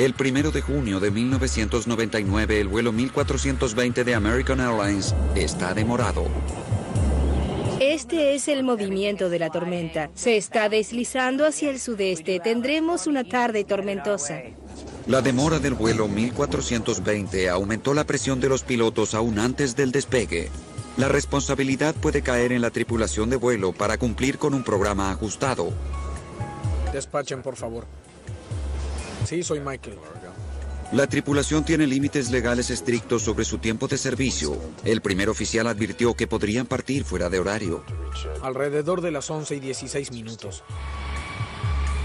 El 1 de junio de 1999, el vuelo 1420 de American Airlines está demorado. Este es el movimiento de la tormenta. Se está deslizando hacia el sudeste. Tendremos una tarde tormentosa. La demora del vuelo 1420 aumentó la presión de los pilotos aún antes del despegue. La responsabilidad puede caer en la tripulación de vuelo para cumplir con un programa ajustado. Despachen, por favor. Sí, soy Michael. La tripulación tiene límites legales estrictos sobre su tiempo de servicio. El primer oficial advirtió que podrían partir fuera de horario. Alrededor de las 11:16.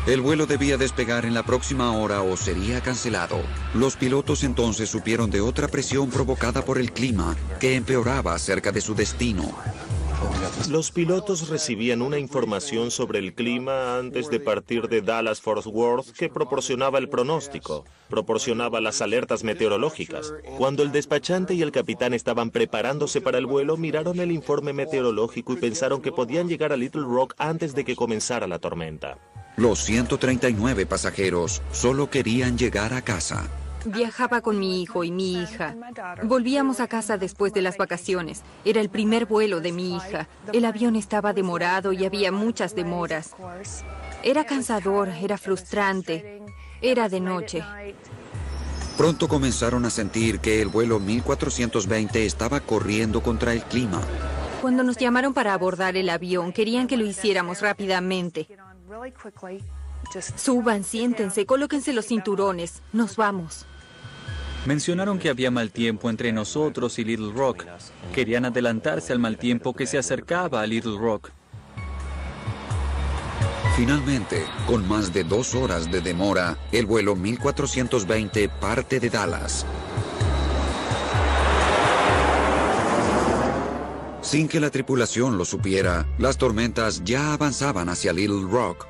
El vuelo debía despegar en la próxima hora o sería cancelado. Los pilotos entonces supieron de otra presión provocada por el clima que empeoraba cerca de su destino. Los pilotos recibían una información sobre el clima antes de partir de Dallas-Fort Worth que proporcionaba el pronóstico, proporcionaba las alertas meteorológicas. Cuando el despachante y el capitán estaban preparándose para el vuelo, miraron el informe meteorológico y pensaron que podían llegar a Little Rock antes de que comenzara la tormenta. Los 139 pasajeros solo querían llegar a casa. Viajaba con mi hijo y mi hija. Volvíamos a casa después de las vacaciones. Era el primer vuelo de mi hija. El avión estaba demorado y había muchas demoras. Era cansador, era frustrante. Era de noche. Pronto comenzaron a sentir que el vuelo 1420 estaba corriendo contra el clima. Cuando nos llamaron para abordar el avión, querían que lo hiciéramos rápidamente. Suban, siéntense, colóquense los cinturones. Nos vamos. Mencionaron que había mal tiempo entre nosotros y Little Rock. Querían adelantarse al mal tiempo que se acercaba a Little Rock. Finalmente, con más de 2 horas de demora, el vuelo 1420 parte de Dallas. Sin que la tripulación lo supiera, las tormentas ya avanzaban hacia Little Rock.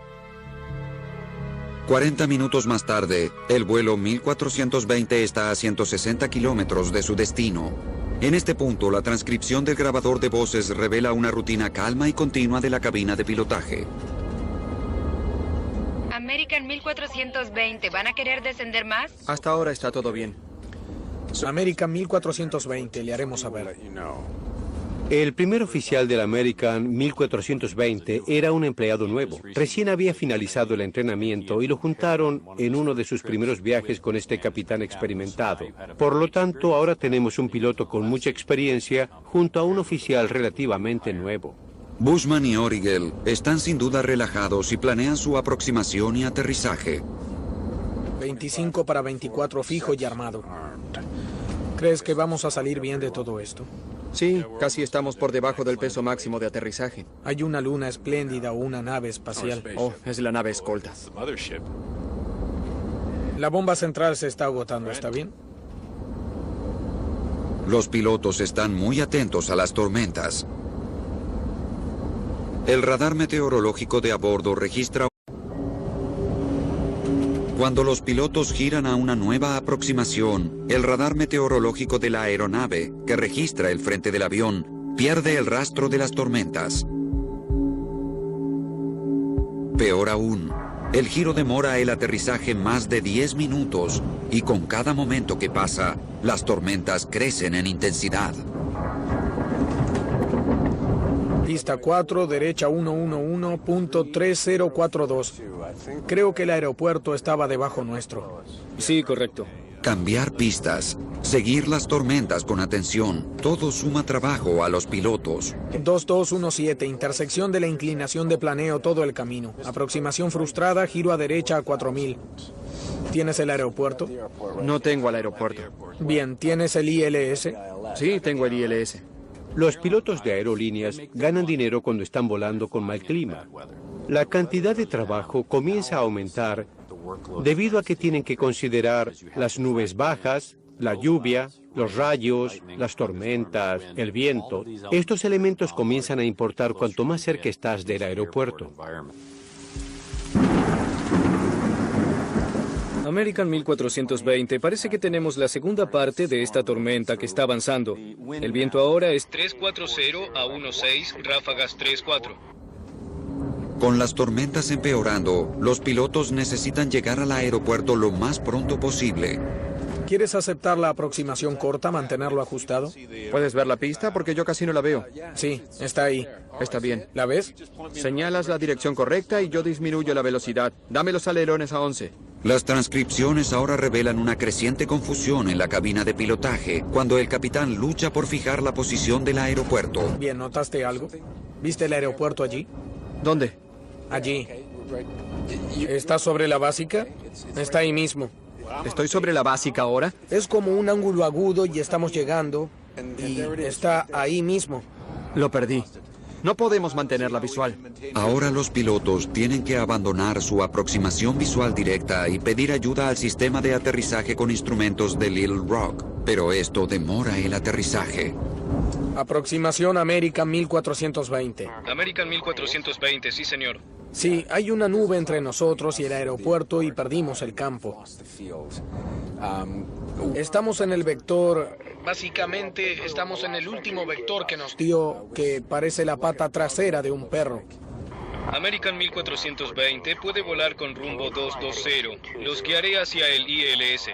40 minutos más tarde, el vuelo 1420 está a 160 kilómetros de su destino. En este punto, la transcripción del grabador de voces revela una rutina calma y continua de la cabina de pilotaje. American 1420, ¿van a querer descender más? Hasta ahora está todo bien. American 1420, le haremos saber. El primer oficial del American 1420 era un empleado nuevo. Recién había finalizado el entrenamiento y lo juntaron en uno de sus primeros viajes con este capitán experimentado. Por lo tanto, ahora tenemos un piloto con mucha experiencia junto a un oficial relativamente nuevo. Bushman y Origel están sin duda relajados y planean su aproximación y aterrizaje. 25 para 24 fijo y armado. ¿Crees que vamos a salir bien de todo esto? Sí, casi estamos por debajo del peso máximo de aterrizaje. Hay una luna espléndida o una nave espacial. Oh, es la nave escolta. La bomba central se está agotando, ¿está bien? Los pilotos están muy atentos a las tormentas. El radar meteorológico de a bordo registra. Cuando los pilotos giran a una nueva aproximación, el radar meteorológico de la aeronave, que registra el frente del avión, pierde el rastro de las tormentas. Peor aún, el giro demora el aterrizaje más de 10 minutos y con cada momento que pasa, las tormentas crecen en intensidad. Pista 4, derecha 111.3042. Creo que el aeropuerto estaba debajo nuestro. Sí, correcto. Cambiar pistas, seguir las tormentas con atención, todo suma trabajo a los pilotos. 2217, intersección de la inclinación de planeo todo el camino. Aproximación frustrada, giro a derecha a 4000. ¿Tienes el aeropuerto? No tengo el aeropuerto. Bien, ¿tienes el ILS? Sí, tengo el ILS. Los pilotos de aerolíneas ganan dinero cuando están volando con mal clima. La cantidad de trabajo comienza a aumentar debido a que tienen que considerar las nubes bajas, la lluvia, los rayos, las tormentas, el viento. Estos elementos comienzan a importar cuanto más cerca estás del aeropuerto. American 1420, parece que tenemos la segunda parte de esta tormenta que está avanzando. El viento ahora es 340 a 16, ráfagas 34. Con las tormentas empeorando, los pilotos necesitan llegar al aeropuerto lo más pronto posible. ¿Quieres aceptar la aproximación corta, mantenerlo ajustado? ¿Puedes ver la pista? Porque yo casi no la veo. Sí, está ahí. Está bien. ¿La ves? Señalas la dirección correcta y yo disminuyo la velocidad. Dame los alerones a 11. Las transcripciones ahora revelan una creciente confusión en la cabina de pilotaje cuando el capitán lucha por fijar la posición del aeropuerto. Bien, ¿notaste algo? ¿Viste el aeropuerto allí? ¿Dónde? Allí. ¿Está sobre la básica? Está ahí mismo. ¿Estoy sobre la básica ahora? Es como un ángulo agudo y estamos llegando. Y está ahí mismo. Lo perdí. No podemos mantenerla visual. Ahora los pilotos tienen que abandonar su aproximación visual directa y pedir ayuda al sistema de aterrizaje con instrumentos de Little Rock. Pero esto demora el aterrizaje. Aproximación American 1420. American 1420, sí, señor. Sí, hay una nube entre nosotros y el aeropuerto y perdimos el campo. Estamos en el vector... Básicamente, estamos en el último vector que nos dio, que parece la pata trasera de un perro. American 1420 puede volar con rumbo 220. Los guiaré hacia el ILS.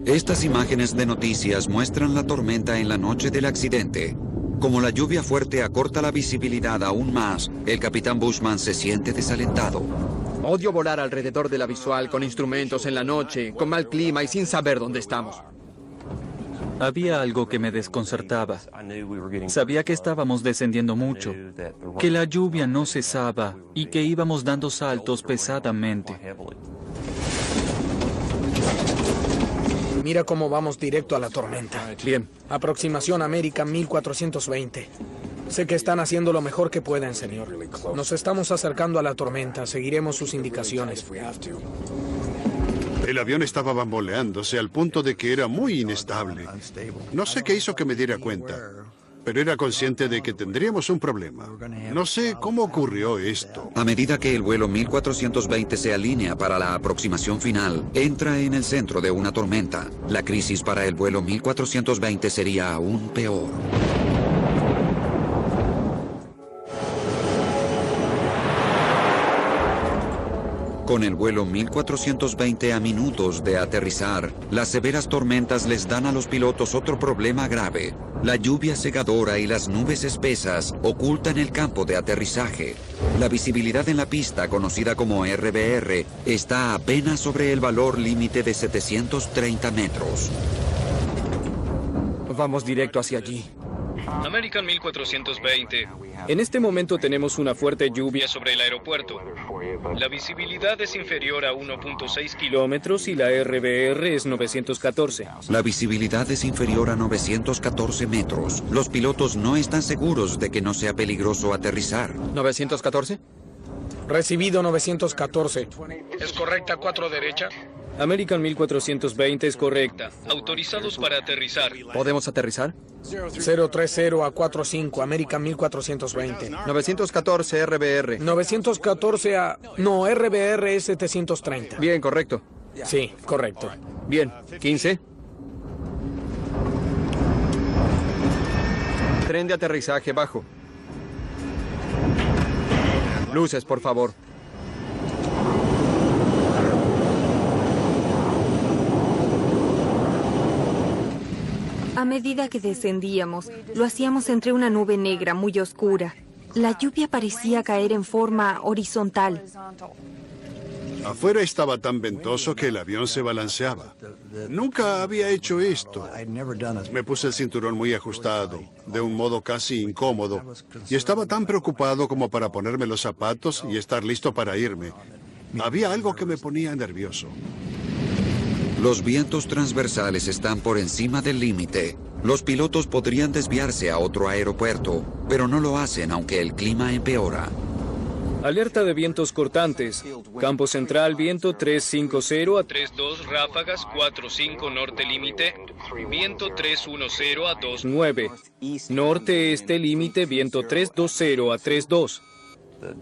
Estas imágenes de noticias muestran la tormenta en la noche del accidente. Como la lluvia fuerte acorta la visibilidad aún más, el capitán Bushman se siente desalentado. Odio volar alrededor de la visual con instrumentos en la noche, con mal clima y sin saber dónde estamos. Había algo que me desconcertaba. Sabía que estábamos descendiendo mucho, que la lluvia no cesaba y que íbamos dando saltos pesadamente. Mira cómo vamos directo a la tormenta. Bien. Aproximación American 1420. Sé que están haciendo lo mejor que pueden, señor. Nos estamos acercando a la tormenta. Seguiremos sus indicaciones. El avión estaba bamboleándose al punto de que era muy inestable. No sé qué hizo que me diera cuenta, pero era consciente de que tendríamos un problema. No sé cómo ocurrió esto. A medida que el vuelo 1420 se alinea para la aproximación final, entra en el centro de una tormenta. La crisis para el vuelo 1420 sería aún peor. Con el vuelo 1420 a minutos de aterrizar, las severas tormentas les dan a los pilotos otro problema grave. La lluvia cegadora y las nubes espesas ocultan el campo de aterrizaje. La visibilidad en la pista, conocida como RBR, está apenas sobre el valor límite de 730 metros. Vamos directo hacia allí. American 1420. En este momento tenemos una fuerte lluvia sobre el aeropuerto. La visibilidad es inferior a 1.6 kilómetros y la RBR es 914. La visibilidad es inferior a 914 metros. Los pilotos no están seguros de que no sea peligroso aterrizar. ¿914? Recibido 914. ¿Es correcta 4 derecha? American 1420 es correcta. Autorizados para aterrizar. ¿Podemos aterrizar? 030 a 45, American 1420. 914 RBR. 914 a... No, RBR es 730. Bien, correcto. Sí, correcto. Bien, 15. Tren de aterrizaje bajo. Luces, por favor. A medida que descendíamos, lo hacíamos entre una nube negra muy oscura. La lluvia parecía caer en forma horizontal. Afuera estaba tan ventoso que el avión se balanceaba. Nunca había hecho esto. Me puse el cinturón muy ajustado, de un modo casi incómodo, y estaba tan preocupado como para ponerme los zapatos y estar listo para irme. Había algo que me ponía nervioso. Los vientos transversales están por encima del límite. Los pilotos podrían desviarse a otro aeropuerto, pero no lo hacen aunque el clima empeora. Alerta de vientos cortantes. Campo central, viento 350 a 32, ráfagas 45 norte límite, viento 310 a 29. Norte-este límite, viento 320 a 32.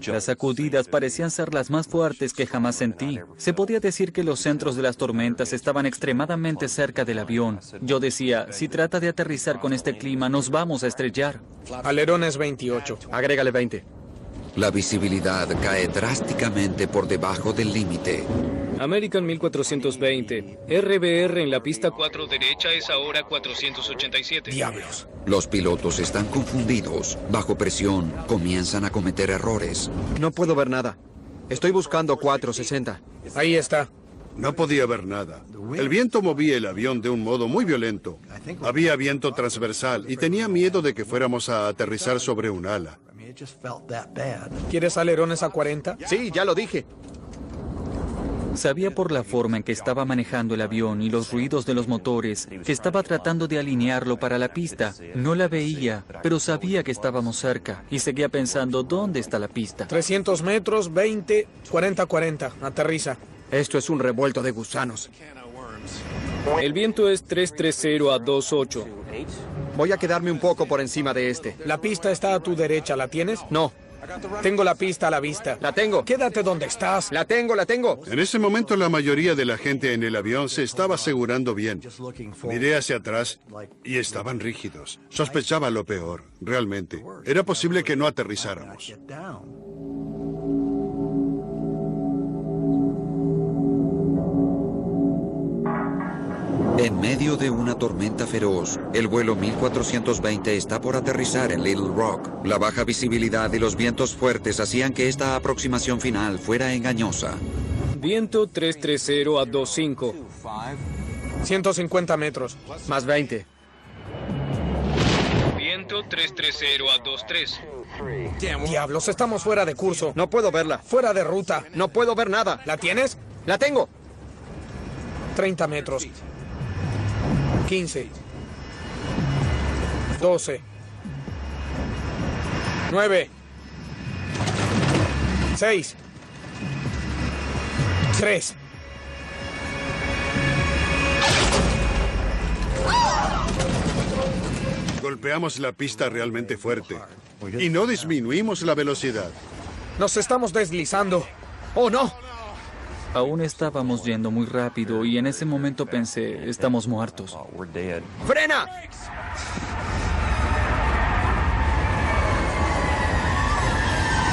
Las sacudidas parecían ser las más fuertes que jamás sentí. Se podía decir que los centros de las tormentas estaban extremadamente cerca del avión. Yo decía, si trata de aterrizar con este clima, nos vamos a estrellar. Alerones 28. Agrégale 20. La visibilidad cae drásticamente por debajo del límite. American 1420. RBR en la pista 4 derecha es ahora 487. ¡Diablos! Los pilotos están confundidos. Bajo presión, comienzan a cometer errores. No puedo ver nada. Estoy buscando 460. Ahí está. No podía ver nada. El viento movía el avión de un modo muy violento. Había viento transversal y tenía miedo de que fuéramos a aterrizar sobre un ala. ¿Quieres alerones a 40? Sí, ya lo dije. Sabía por la forma en que estaba manejando el avión y los ruidos de los motores que estaba tratando de alinearlo para la pista. No la veía, pero sabía que estábamos cerca y seguía pensando, ¿dónde está la pista? 300 metros, 20, 40-40. Aterriza. Esto es un revuelto de gusanos. El viento es 330 a 28. Voy a quedarme un poco por encima de este. La pista está a tu derecha. ¿La tienes? No. Tengo la pista a la vista. La tengo. Quédate donde estás. La tengo. En ese momento la mayoría de la gente en el avión se estaba asegurando bien. Miré hacia atrás y estaban rígidos. Sospechaba lo peor, realmente. Era posible que no aterrizáramos. En medio de una tormenta feroz, el vuelo 1420 está por aterrizar en Little Rock. La baja visibilidad y los vientos fuertes hacían que esta aproximación final fuera engañosa. Viento 330 a 25. 150 metros. Más 20. Viento 330 a 23. Diablos, estamos fuera de curso. No puedo verla. Fuera de ruta. No puedo ver nada. ¿La tienes? La tengo. 30 metros. 15. 12. 9. 6. 3. Golpeamos la pista realmente fuerte y no disminuimos la velocidad. Nos estamos deslizando. ¡Oh, no! Aún estábamos yendo muy rápido y en ese momento pensé, estamos muertos. ¡Frena!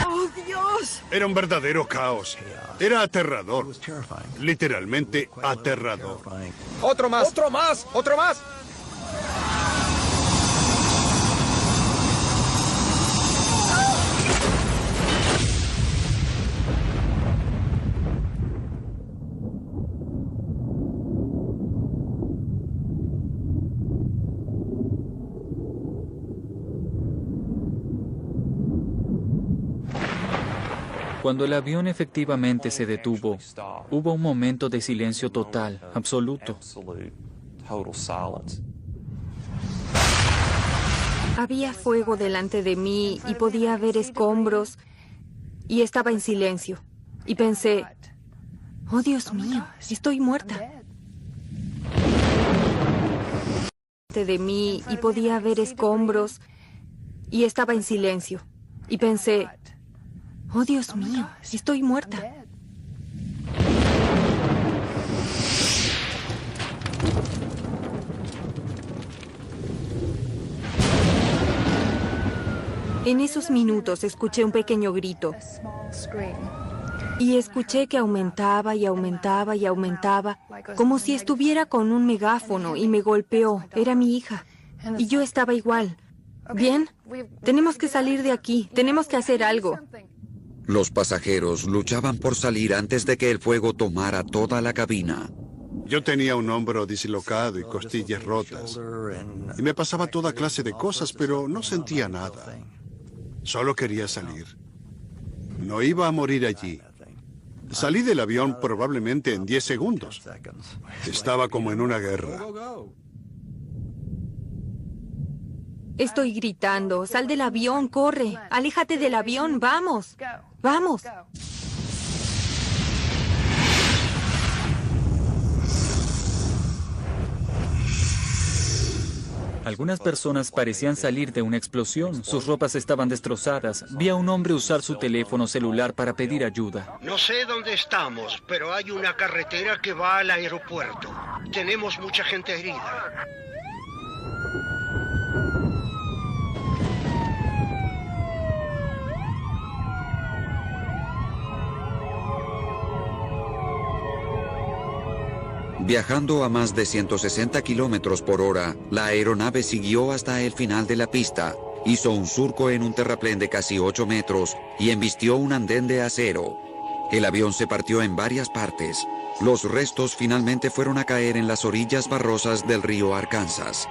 ¡Oh, Dios! Era un verdadero caos. Era aterrador. Literalmente aterrador. ¡Otro más! ¡Otro más! ¡Otro más! Cuando el avión efectivamente se detuvo, hubo un momento de silencio total, absoluto. Había fuego delante de mí y podía ver escombros y estaba en silencio. Y pensé, oh Dios mío, estoy muerta. Delante de mí y podía ver escombros y estaba en silencio. Y pensé, oh Dios mío, estoy muerta. En esos minutos escuché un pequeño grito. Y escuché que aumentaba y aumentaba y aumentaba, como si estuviera con un megáfono y me golpeó. Era mi hija. Y yo estaba igual. Bien, tenemos que salir de aquí, tenemos que hacer algo. Los pasajeros luchaban por salir antes de que el fuego tomara toda la cabina. Yo tenía un hombro dislocado y costillas rotas. Y me pasaba toda clase de cosas, pero no sentía nada. Solo quería salir. No iba a morir allí. Salí del avión probablemente en 10 segundos. Estaba como en una guerra. Estoy gritando, sal del avión, corre, aléjate del avión, vamos, vamos. Algunas personas parecían salir de una explosión. Sus ropas estaban destrozadas. Vi a un hombre usar su teléfono celular para pedir ayuda. No sé dónde estamos, pero hay una carretera que va al aeropuerto. Tenemos mucha gente herida. Viajando a más de 160 kilómetros por hora, la aeronave siguió hasta el final de la pista, hizo un surco en un terraplén de casi 8 metros y embistió un andén de acero. El avión se partió en varias partes. Los restos finalmente fueron a caer en las orillas barrosas del río Arkansas.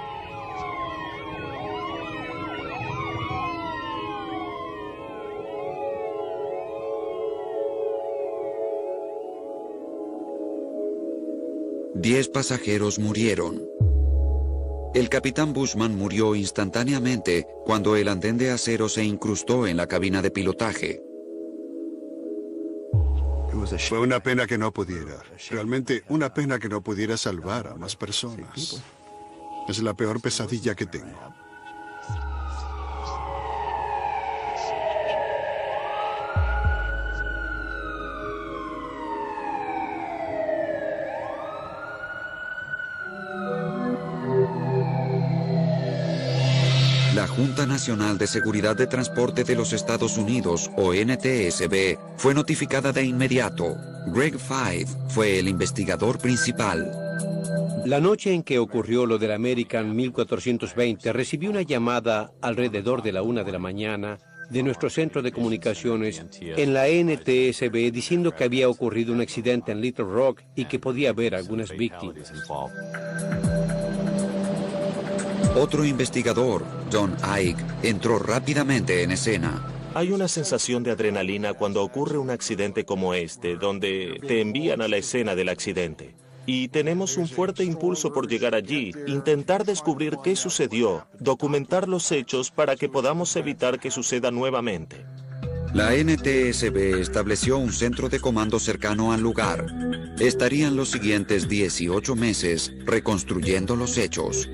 Diez pasajeros murieron. El capitán Bushman murió instantáneamente cuando el andén de acero se incrustó en la cabina de pilotaje. Fue una pena que no pudiera. Realmente una pena que no pudiera salvar a más personas. Es la peor pesadilla que tengo. La Junta Nacional de Seguridad de Transporte de los Estados Unidos, o NTSB, fue notificada de inmediato. Greg Fyfe fue el investigador principal. La noche en que ocurrió lo del American 1420, recibí una llamada alrededor de la 1 de la mañana de nuestro centro de comunicaciones en la NTSB diciendo que había ocurrido un accidente en Little Rock y que podía haber algunas víctimas. Otro investigador, John Ike, entró rápidamente en escena. Hay una sensación de adrenalina cuando ocurre un accidente como este, donde te envían a la escena del accidente. Y tenemos un fuerte impulso por llegar allí, intentar descubrir qué sucedió, documentar los hechos para que podamos evitar que suceda nuevamente. La NTSB estableció un centro de comando cercano al lugar. Estarían los siguientes 18 meses reconstruyendo los hechos.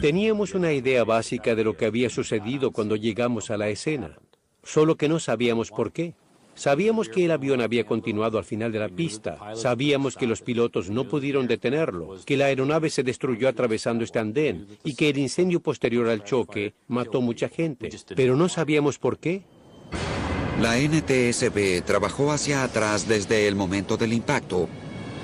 Teníamos una idea básica de lo que había sucedido cuando llegamos a la escena, solo que no sabíamos por qué. Sabíamos que el avión había continuado al final de la pista, sabíamos que los pilotos no pudieron detenerlo, que la aeronave se destruyó atravesando este andén y que el incendio posterior al choque mató mucha gente, pero no sabíamos por qué. La NTSB trabajó hacia atrás desde el momento del impacto,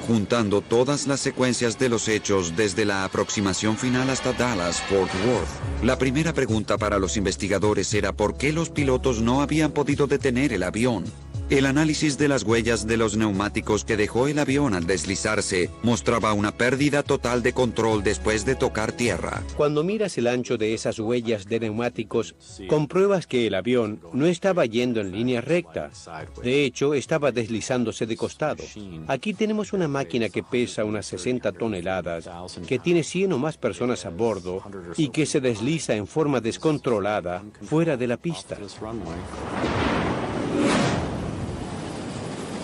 juntando todas las secuencias de los hechos desde la aproximación final hasta Dallas-Fort Worth. La primera pregunta para los investigadores era por qué los pilotos no habían podido detener el avión. El análisis de las huellas de los neumáticos que dejó el avión al deslizarse mostraba una pérdida total de control después de tocar tierra. Cuando miras el ancho de esas huellas de neumáticos, compruebas que el avión no estaba yendo en línea recta. De hecho, estaba deslizándose de costado. Aquí tenemos una máquina que pesa unas 60 toneladas, que tiene 100 o más personas a bordo y que se desliza en forma descontrolada fuera de la pista.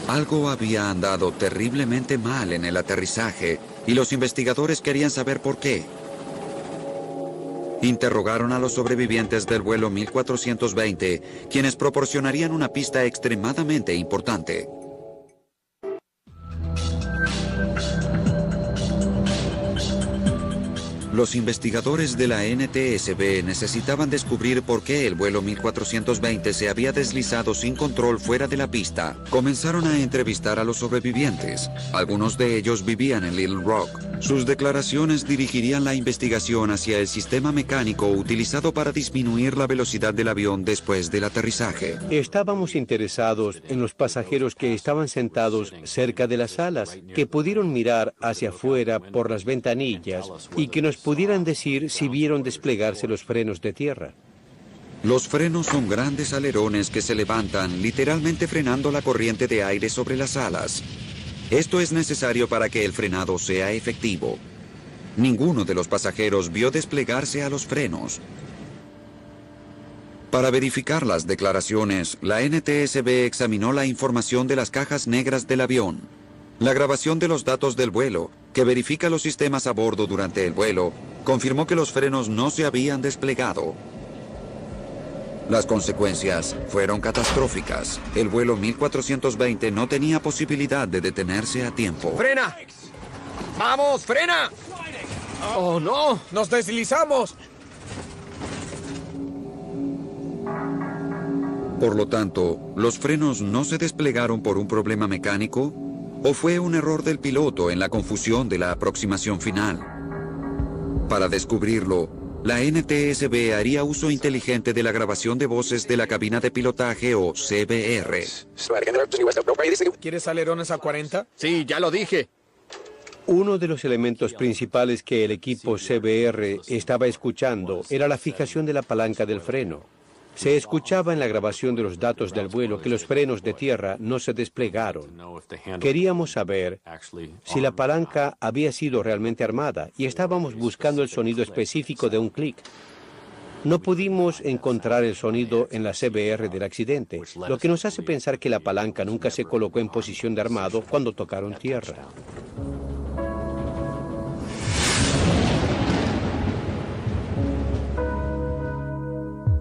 Algo había andado terriblemente mal en el aterrizaje y los investigadores querían saber por qué. Interrogaron a los sobrevivientes del vuelo 1420, quienes proporcionarían una pista extremadamente importante. Los investigadores de la NTSB necesitaban descubrir por qué el vuelo 1420 se había deslizado sin control fuera de la pista. Comenzaron a entrevistar a los sobrevivientes. Algunos de ellos vivían en Little Rock. Sus declaraciones dirigirían la investigación hacia el sistema mecánico utilizado para disminuir la velocidad del avión después del aterrizaje. Estábamos interesados en los pasajeros que estaban sentados cerca de las alas, que pudieron mirar hacia afuera por las ventanillas y que nos pudieran decir si vieron desplegarse los frenos de tierra. Los frenos son grandes alerones que se levantan, literalmente frenando la corriente de aire sobre las alas. Esto es necesario para que el frenado sea efectivo. Ninguno de los pasajeros vio desplegarse a los frenos. Para verificar las declaraciones, la NTSB examinó la información de las cajas negras del avión. La grabación de los datos del vuelo, que verifica los sistemas a bordo durante el vuelo, confirmó que los frenos no se habían desplegado. Las consecuencias fueron catastróficas. El vuelo 1420 no tenía posibilidad de detenerse a tiempo. ¡Frena! ¡Vamos, frena! ¡Oh, no! ¡Nos deslizamos! Por lo tanto, ¿los frenos no se desplegaron por un problema mecánico? ¿O fue un error del piloto en la confusión de la aproximación final? Para descubrirlo, la NTSB haría uso inteligente de la grabación de voces de la cabina de pilotaje o CBR. ¿Quieres alerones a 40? Sí, ya lo dije. Uno de los elementos principales que el equipo CBR estaba escuchando era la fijación de la palanca del freno. Se escuchaba en la grabación de los datos del vuelo que los frenos de tierra no se desplegaron. Queríamos saber si la palanca había sido realmente armada y estábamos buscando el sonido específico de un clic. No pudimos encontrar el sonido en la CBR del accidente, lo que nos hace pensar que la palanca nunca se colocó en posición de armado cuando tocaron tierra.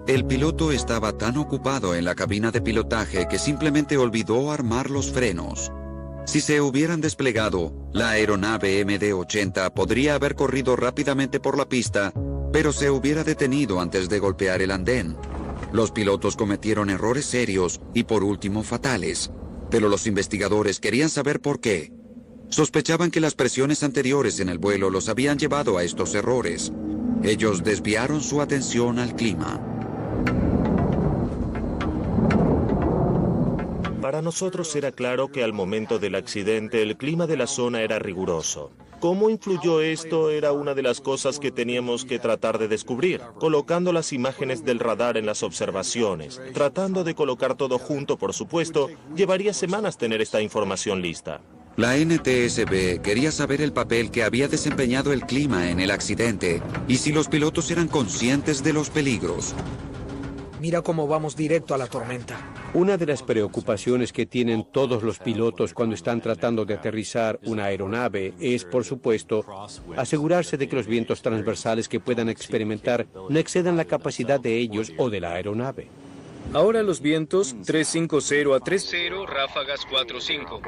El piloto estaba tan ocupado en la cabina de pilotaje que simplemente olvidó armar los frenos. Si se hubieran desplegado, la aeronave MD-80 podría haber corrido rápidamente por la pista, pero se hubiera detenido antes de golpear el andén. Los pilotos cometieron errores serios y por último fatales, pero los investigadores querían saber por qué. Sospechaban que las presiones anteriores en el vuelo los habían llevado a estos errores. Ellos desviaron su atención al clima. Para nosotros era claro que al momento del accidente el clima de la zona era riguroso. ¿Cómo influyó esto? Era una de las cosas que teníamos que tratar de descubrir, colocando las imágenes del radar en las observaciones, tratando de colocar todo junto, por supuesto. Llevaría semanas tener esta información lista. La NTSB quería saber el papel que había desempeñado el clima en el accidente y si los pilotos eran conscientes de los peligros. Mira cómo vamos directo a la tormenta. Una de las preocupaciones que tienen todos los pilotos cuando están tratando de aterrizar una aeronave es, por supuesto, asegurarse de que los vientos transversales que puedan experimentar no excedan la capacidad de ellos o de la aeronave. Ahora los vientos 350 a 30, ráfagas 45.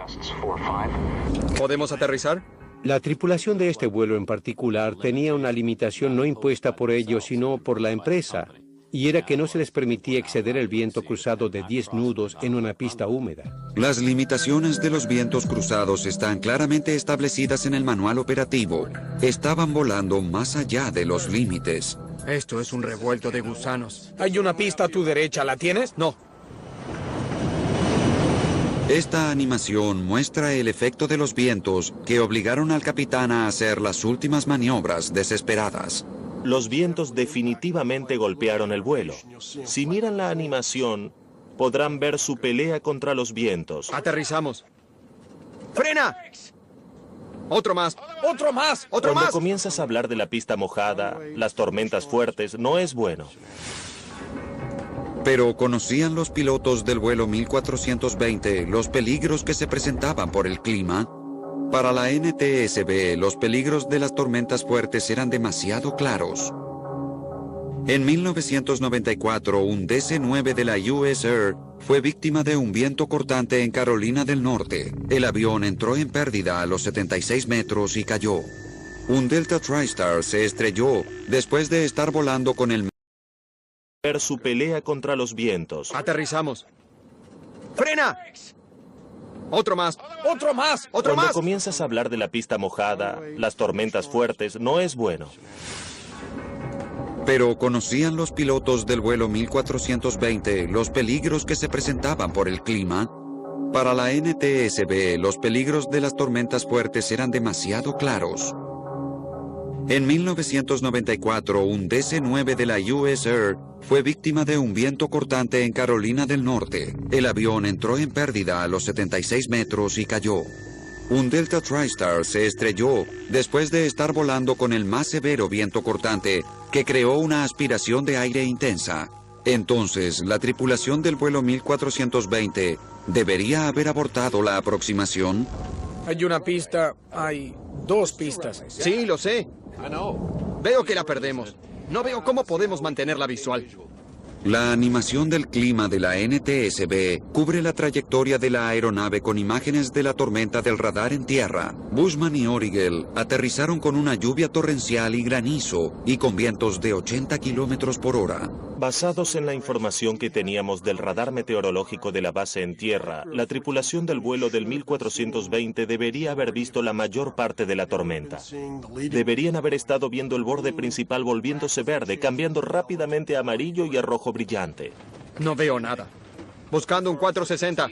¿Podemos aterrizar? La tripulación de este vuelo en particular tenía una limitación no impuesta por ellos, sino por la empresa, y era que no se les permitía exceder el viento cruzado de 10 nudos en una pista húmeda. Las limitaciones de los vientos cruzados están claramente establecidas en el manual operativo. Estaban volando más allá de los límites. Esto es un revuelto de gusanos. Hay una pista a tu derecha, ¿la tienes? No. Esta animación muestra el efecto de los vientos que obligaron al capitán a hacer las últimas maniobras desesperadas. Los vientos definitivamente golpearon el vuelo. Si miran la animación, podrán ver su pelea contra los vientos. Aterrizamos. ¡Frena! ¡Otro más! ¡Otro más! ¡Otro Cuando más! comienzas a hablar de la pista mojada, las tormentas fuertes, no es bueno. Pero ¿conocían los pilotos del vuelo 1420 los peligros que se presentaban por el clima? Para la NTSB, los peligros de las tormentas fuertes eran demasiado claros. En 1994, un DC-9 de la US Air fue víctima de un viento cortante en Carolina del Norte. El avión entró en pérdida a los 76 metros y cayó. Un Delta TriStar se estrelló después de estar volando con el... Ver su pelea contra los vientos. Aterrizamos. ¡Frena! ¡Otro más! ¡Otro más! ¡Otro Cuando más! comienzas a hablar de la pista mojada, las tormentas fuertes, no es bueno. Pero ¿conocían los pilotos del vuelo 1420 los peligros que se presentaban por el clima? Para la NTSB, los peligros de las tormentas fuertes eran demasiado claros. En 1994, un DC-9 de la US Air fue víctima de un viento cortante en Carolina del Norte. El avión entró en pérdida a los 76 metros y cayó. Un Delta TriStar se estrelló después de estar volando con el más severo viento cortante que creó una aspiración de aire intensa. Entonces, la tripulación del vuelo 1420 debería haber abortado la aproximación. Hay una pista, hay dos pistas. Sí, lo sé. Veo que la perdemos. No veo cómo podemos mantenerla visual. La animación del clima de la NTSB cubre la trayectoria de la aeronave con imágenes de la tormenta del radar en tierra. Bushman y Origel aterrizaron con una lluvia torrencial y granizo y con vientos de 80 kilómetros por hora. Basados en la información que teníamos del radar meteorológico de la base en tierra, la tripulación del vuelo del 1420 debería haber visto la mayor parte de la tormenta. Deberían haber estado viendo el borde principal volviéndose verde, cambiando rápidamente a amarillo y a rojo brillante. No veo nada. Buscando un 460.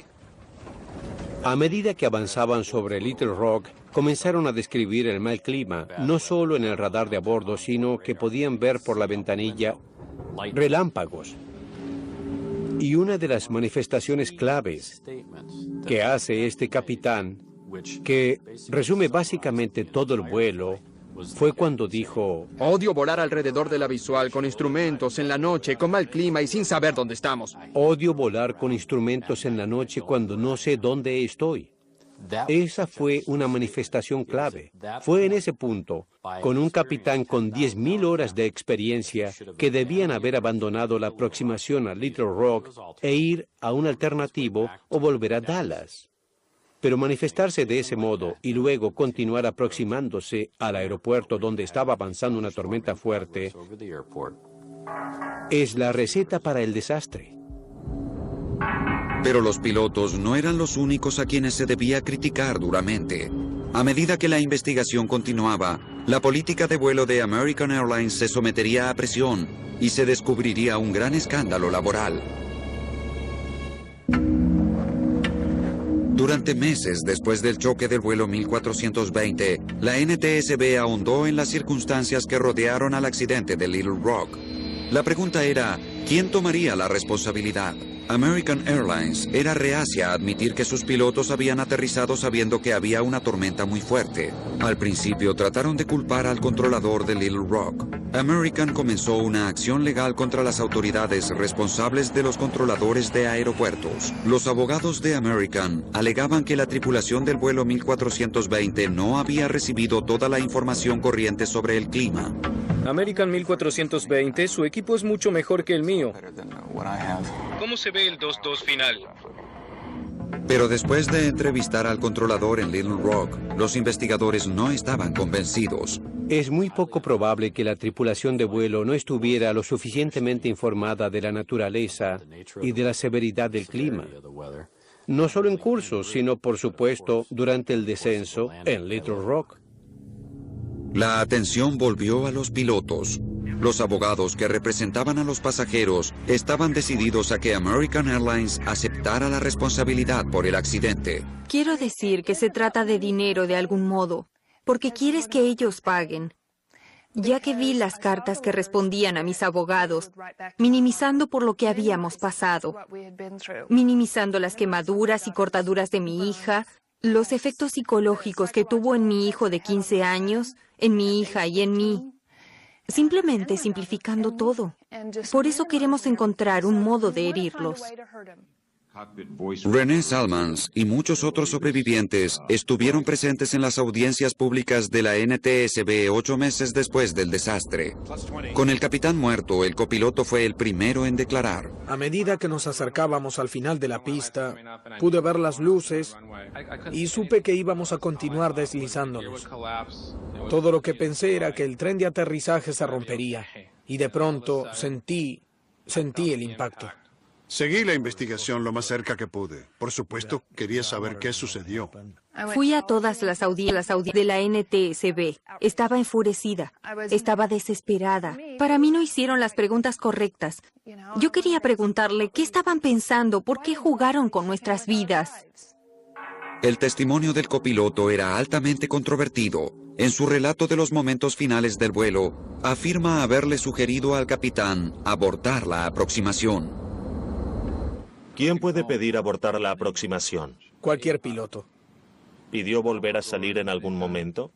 A medida que avanzaban sobre Little Rock, comenzaron a describir el mal clima, no solo en el radar de a bordo, sino que podían ver por la ventanilla relámpagos. Y una de las manifestaciones claves que hace este capitán, que resume básicamente todo el vuelo, fue cuando dijo: Odio volar alrededor de la visual con instrumentos en la noche, con mal clima y sin saber dónde estamos. Odio volar con instrumentos en la noche cuando no sé dónde estoy. Esa fue una manifestación clave. Fue en ese punto, con un capitán con 10.000 horas de experiencia, que debían haber abandonado la aproximación a Little Rock e ir a un alternativo o volver a Dallas. Pero manifestarse de ese modo y luego continuar aproximándose al aeropuerto donde estaba avanzando una tormenta fuerte es la receta para el desastre. Pero los pilotos no eran los únicos a quienes se debía criticar duramente. A medida que la investigación continuaba, la política de vuelo de American Airlines se sometería a presión y se descubriría un gran escándalo laboral. Durante meses después del choque del vuelo 1420, la NTSB ahondó en las circunstancias que rodearon al accidente de Little Rock. La pregunta era, ¿quién tomaría la responsabilidad? American Airlines era reacia a admitir que sus pilotos habían aterrizado sabiendo que había una tormenta muy fuerte. Al principio trataron de culpar al controlador de Little Rock. American comenzó una acción legal contra las autoridades responsables de los controladores de aeropuertos. Los abogados de American alegaban que la tripulación del vuelo 1420 no había recibido toda la información corriente sobre el clima. American 1420, su equipo es mucho mejor que el mío. ¿Cómo se ve el 2-2 final? Pero después de entrevistar al controlador en Little Rock, los investigadores no estaban convencidos. Es muy poco probable que la tripulación de vuelo no estuviera lo suficientemente informada de la naturaleza y de la severidad del clima. No solo en curso, sino por supuesto durante el descenso en Little Rock. La atención volvió a los pilotos. Los abogados que representaban a los pasajeros estaban decididos a que American Airlines aceptara la responsabilidad por el accidente. Quiero decir que se trata de dinero de algún modo, porque quieres que ellos paguen. Ya que vi las cartas que respondían a mis abogados, minimizando por lo que habíamos pasado, minimizando las quemaduras y cortaduras de mi hija, los efectos psicológicos que tuvo en mi hijo de 15 años, en mi hija y en mí. Simplemente simplificando todo. Por eso queremos encontrar un modo de herirlos. René Salmans y muchos otros sobrevivientes estuvieron presentes en las audiencias públicas de la NTSB 8 meses después del desastre. Con el capitán muerto, el copiloto fue el primero en declarar. A medida que nos acercábamos al final de la pista, pude ver las luces y supe que íbamos a continuar deslizándonos. Todo lo que pensé era que el tren de aterrizaje se rompería y de pronto sentí el impacto. Seguí la investigación lo más cerca que pude. Por supuesto, quería saber qué sucedió. Fui a todas las audiencias de la NTSB. Estaba enfurecida. Estaba desesperada. Para mí no hicieron las preguntas correctas. Yo quería preguntarle qué estaban pensando, por qué jugaron con nuestras vidas. El testimonio del copiloto era altamente controvertido. En su relato de los momentos finales del vuelo, afirma haberle sugerido al capitán abortar la aproximación. ¿Quién puede pedir abortar la aproximación? Cualquier piloto. ¿Pidió volver a salir en algún momento?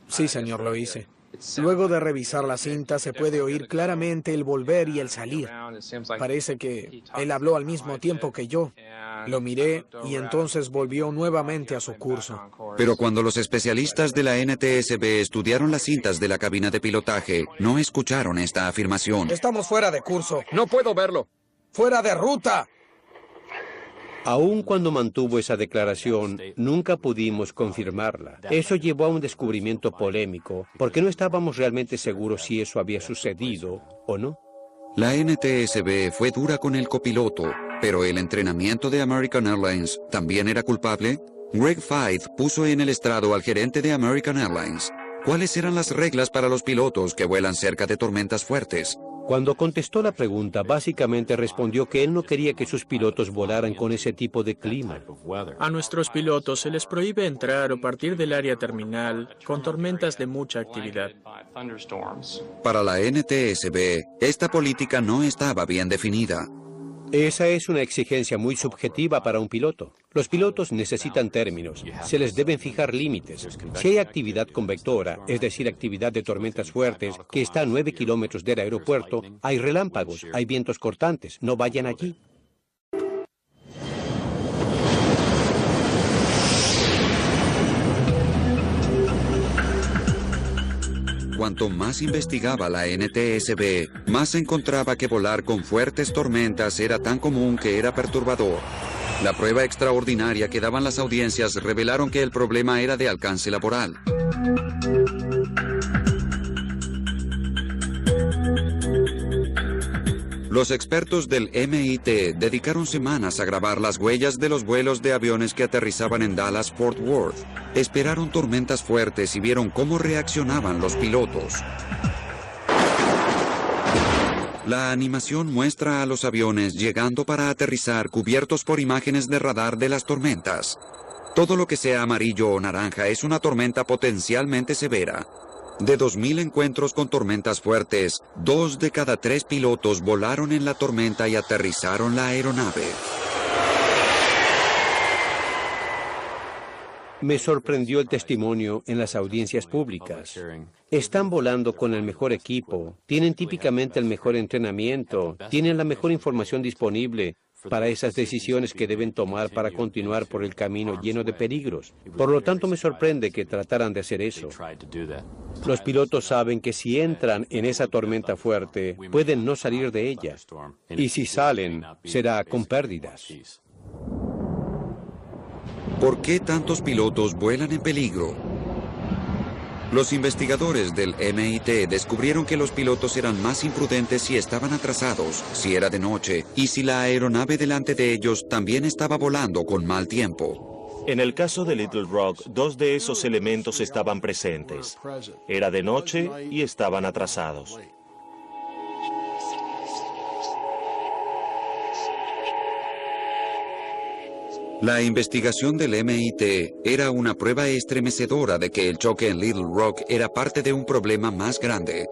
Sí, señor, lo hice. Luego de revisar la cinta se puede oír claramente el volver y el salir. Parece que él habló al mismo tiempo que yo. Lo miré y entonces volvió nuevamente a su curso. Pero cuando los especialistas de la NTSB estudiaron las cintas de la cabina de pilotaje, no escucharon esta afirmación. Estamos fuera de curso. No puedo verlo. ¡Fuera de ruta! Aun cuando mantuvo esa declaración, nunca pudimos confirmarla. Eso llevó a un descubrimiento polémico, porque no estábamos realmente seguros si eso había sucedido o no. La NTSB fue dura con el copiloto, pero el entrenamiento de American Airlines también era culpable. Greg Feith puso en el estrado al gerente de American Airlines. ¿Cuáles eran las reglas para los pilotos que vuelan cerca de tormentas fuertes? Cuando contestó la pregunta, básicamente respondió que él no quería que sus pilotos volaran con ese tipo de clima. A nuestros pilotos se les prohíbe entrar o partir del área terminal con tormentas de mucha actividad. Para la NTSB, esta política no estaba bien definida. Esa es una exigencia muy subjetiva para un piloto. Los pilotos necesitan términos, se les deben fijar límites. Si hay actividad convectora, es decir, actividad de tormentas fuertes, que está a 9 kilómetros del aeropuerto, hay relámpagos, hay vientos cortantes, no vayan allí. Cuanto más investigaba la NTSB, más encontraba que volar con fuertes tormentas era tan común que era perturbador. La prueba extraordinaria que daban las audiencias revelaron que el problema era de alcance laboral. Los expertos del MIT dedicaron semanas a grabar las huellas de los vuelos de aviones que aterrizaban en Dallas-Fort Worth. Esperaron tormentas fuertes y vieron cómo reaccionaban los pilotos. La animación muestra a los aviones llegando para aterrizar cubiertos por imágenes de radar de las tormentas. Todo lo que sea amarillo o naranja es una tormenta potencialmente severa. De 2.000 encuentros con tormentas fuertes, 2 de cada 3 pilotos volaron en la tormenta y aterrizaron la aeronave. Me sorprendió el testimonio en las audiencias públicas. Están volando con el mejor equipo, tienen típicamente el mejor entrenamiento, tienen la mejor información disponible para esas decisiones que deben tomar para continuar por el camino lleno de peligros. Por lo tanto, me sorprende que trataran de hacer eso. Los pilotos saben que si entran en esa tormenta fuerte, pueden no salir de ella. Y si salen, será con pérdidas. ¿Por qué tantos pilotos vuelan en peligro? Los investigadores del MIT descubrieron que los pilotos eran más imprudentes si estaban atrasados, si era de noche, y si la aeronave delante de ellos también estaba volando con mal tiempo. En el caso de Little Rock, 2 de esos elementos estaban presentes. Era de noche y estaban atrasados. La investigación del MIT era una prueba estremecedora de que el choque en Little Rock era parte de un problema más grande.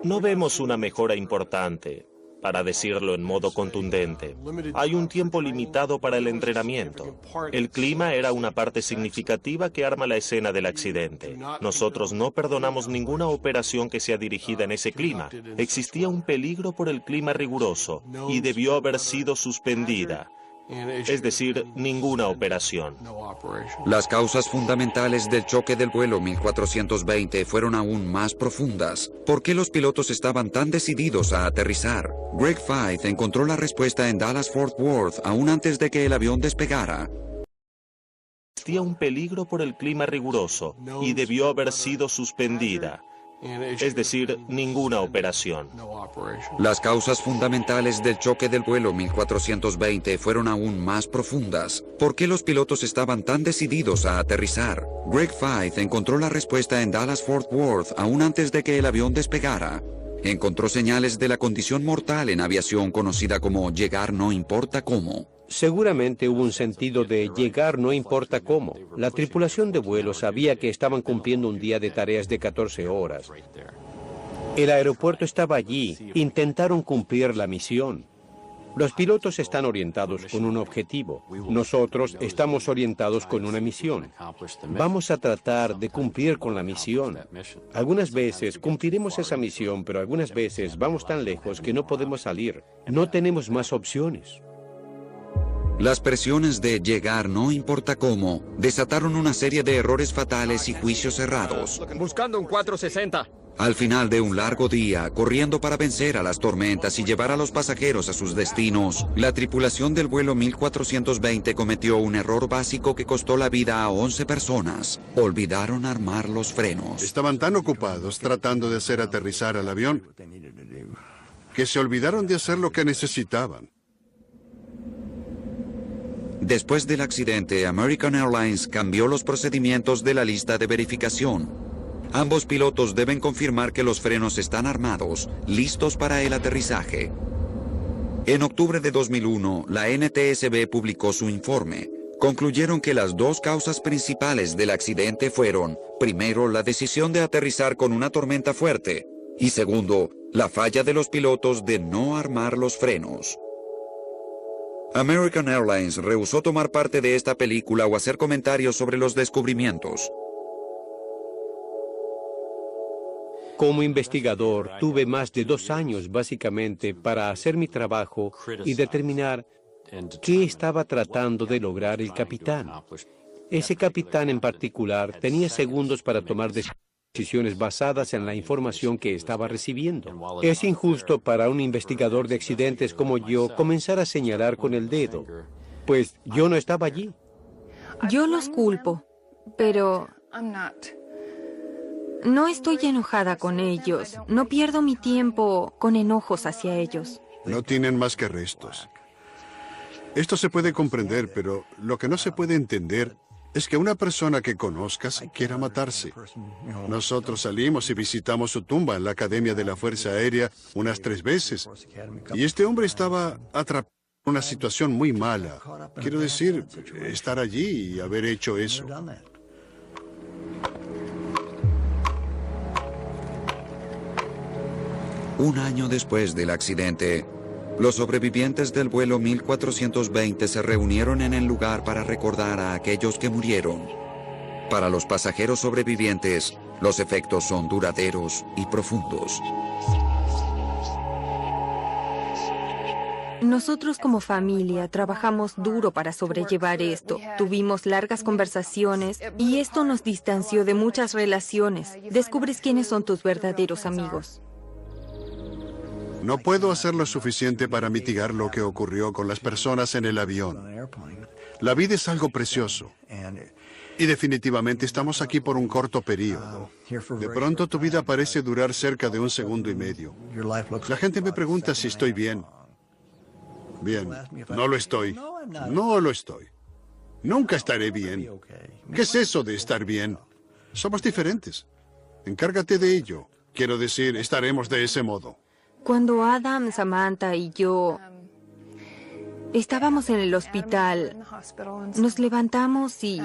No vemos una mejora importante, para decirlo en modo contundente. Hay un tiempo limitado para el entrenamiento. El clima era una parte significativa que arma la escena del accidente. Nosotros no perdonamos ninguna operación que sea dirigida en ese clima. Existía un peligro por el clima riguroso y debió haber sido suspendida. Es decir, ninguna operación. Las causas fundamentales del choque del vuelo 1420 fueron aún más profundas. ¿Por qué los pilotos estaban tan decididos a aterrizar? Greg Feith encontró la respuesta en Dallas-Fort Worth aún antes de que el avión despegara. Existía un peligro por el clima riguroso y debió haber sido suspendida. Es decir, ninguna operación. Las causas fundamentales del choque del vuelo 1420 fueron aún más profundas. ¿Por qué los pilotos estaban tan decididos a aterrizar? Greg Feith encontró la respuesta en Dallas-Fort Worth aún antes de que el avión despegara. Encontró señales de la condición mortal en aviación conocida como llegar no importa cómo. Seguramente hubo un sentido de llegar no importa cómo. La tripulación de vuelo sabía que estaban cumpliendo un día de tareas de 14 horas. El aeropuerto estaba allí. Intentaron cumplir la misión. Los pilotos están orientados con un objetivo. Nosotros estamos orientados con una misión. Vamos a tratar de cumplir con la misión. Algunas veces cumpliremos esa misión, pero algunas veces vamos tan lejos que no podemos salir. No tenemos más opciones. Las presiones de llegar no importa cómo desataron una serie de errores fatales y juicios cerrados. Buscando un 460. Al final de un largo día, corriendo para vencer a las tormentas y llevar a los pasajeros a sus destinos, la tripulación del vuelo 1420 cometió un error básico que costó la vida a 11 personas. Olvidaron armar los frenos. Estaban tan ocupados tratando de hacer aterrizar al avión que se olvidaron de hacer lo que necesitaban. Después del accidente, American Airlines cambió los procedimientos de la lista de verificación. Ambos pilotos deben confirmar que los frenos están armados, listos para el aterrizaje. En octubre de 2001, la NTSB publicó su informe. Concluyeron que las dos causas principales del accidente fueron, primero, la decisión de aterrizar con una tormenta fuerte, y segundo, la falla de los pilotos de no armar los frenos. American Airlines rehusó tomar parte de esta película o hacer comentarios sobre los descubrimientos. Como investigador, tuve más de 2 años básicamente para hacer mi trabajo y determinar qué estaba tratando de lograr el capitán. Ese capitán en particular tenía segundos para tomar decisiones basadas en la información que estaba recibiendo. Es injusto para un investigador de accidentes como yo comenzar a señalar con el dedo, pues yo no estaba allí. Yo los culpo, pero no estoy enojada con ellos. No pierdo mi tiempo con enojos hacia ellos. No tienen más que restos. Esto se puede comprender, pero lo que no se puede entender es que una persona que conozcas quiera matarse. Nosotros salimos y visitamos su tumba en la Academia de la Fuerza Aérea unas 3 veces. Y este hombre estaba atrapado en una situación muy mala. Quiero decir, estar allí y haber hecho eso. Un año después del accidente, los sobrevivientes del vuelo 1420 se reunieron en el lugar para recordar a aquellos que murieron. Para los pasajeros sobrevivientes, los efectos son duraderos y profundos. Nosotros como familia trabajamos duro para sobrellevar esto. Tuvimos largas conversaciones y esto nos distanció de muchas relaciones. Descubres quiénes son tus verdaderos amigos. No puedo hacer lo suficiente para mitigar lo que ocurrió con las personas en el avión. La vida es algo precioso. Y definitivamente estamos aquí por un corto periodo. De pronto tu vida parece durar cerca de 1,5 segundos. La gente me pregunta si estoy bien. Bien, no lo estoy. No lo estoy. Nunca estaré bien. ¿Qué es eso de estar bien? Somos diferentes. Encárgate de ello. Quiero decir, estaremos de ese modo. Cuando Adam, Samantha y yo estábamos en el hospital, nos levantamos y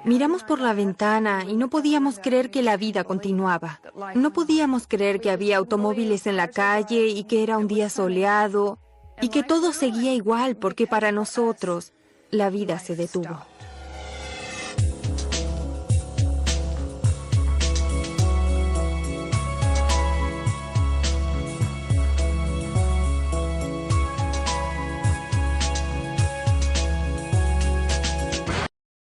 miramos por la ventana y no podíamos creer que la vida continuaba. No podíamos creer que había automóviles en la calle y que era un día soleado y que todo seguía igual porque para nosotros la vida se detuvo.